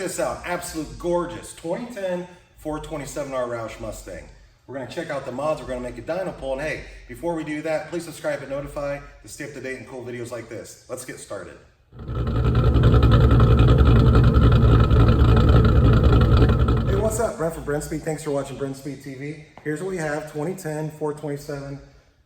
this out. Absolute gorgeous 2010 427R Roush Mustang. We're going to check out the mods. We're going to make a dyno pull. And hey, before we do that, please subscribe and notify to stay up to date and cool videos like this. Let's get started. Hey, what's up? Brent from Brent Speed. Thanks for watching Brent Speed TV. Here's what we have: 2010 427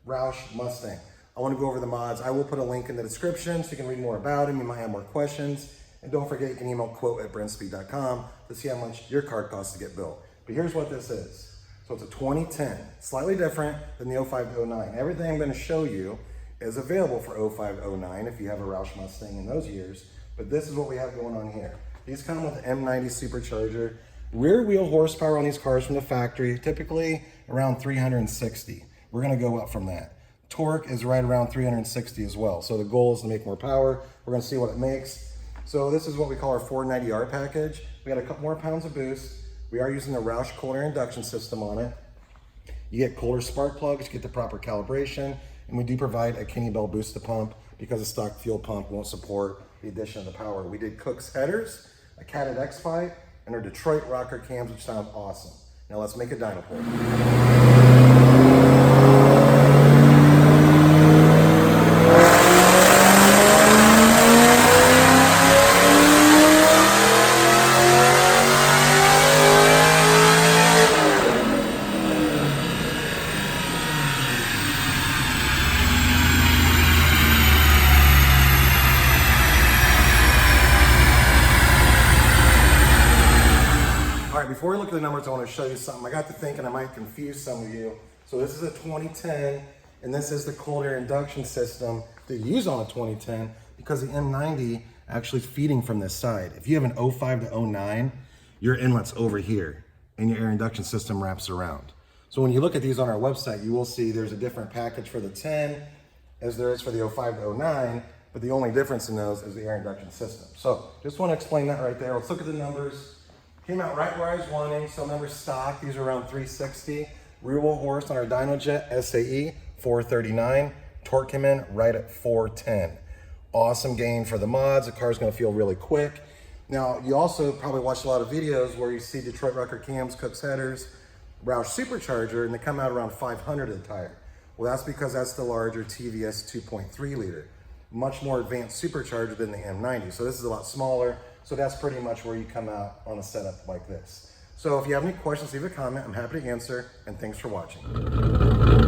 Roush Mustang. I want to go over the mods. I will put a link in the description so you can read more about them. You might have more questions. And don't forget, you can email quote@brentspeed.com to see how much your car costs to get built. But here's what this is. So it's a 2010, slightly different than the 05 to 09. Everything I'm going to show you is available for 05 to 09 if you have a Roush Mustang in those years. But this is what we have going on here. These come with the M90 Supercharger. Rear wheel horsepower on these cars from the factory, typically around 360. We're going to go up from that. Torque is right around 360 as well. So the goal is to make more power. We're going to see what it makes. So this is what we call our 490R package. We got a couple more pounds of boost. We are using the Roush cold air induction system on it. You get colder spark plugs, you get the proper calibration, and we do provide a Kenny Bell booster pump because a stock fuel pump won't support the addition of the power. We did Kooks headers, a Catted X pipe, and our Detroit rocker cams, which sound awesome. Now let's make a dyno pull. Before we look at the numbers, I want to show you something. I got to thinking I might confuse some of you. So this is a 2010, and this is the cold air induction system to use on a 2010 because the M90 actually is feeding from this side. If you have an 05 to 09, your inlet's over here, and your air induction system wraps around. So when you look at these on our website, you will see there's a different package for the 10 as there is for the 05 to 09, but the only difference in those is the air induction system. So just want to explain that right there. Let's look at the numbers. Came out right where I was wanting, so remember stock, these are around 360. Rear wheel horse on our Dynojet SAE, 439. Torque came in right at 410. Awesome gain for the mods. The car's gonna feel really quick. Now, you also probably watched a lot of videos where you see Detroit rocker cams, Kooks headers, Roush Supercharger, and they come out around 500 in tire. Well, that's because that's the larger TVS 2.3 liter. Much more advanced supercharger than the M90. So this is a lot smaller. So that's pretty much where you come out on a setup like this. So if you have any questions, leave a comment. I'm happy to answer, and thanks for watching.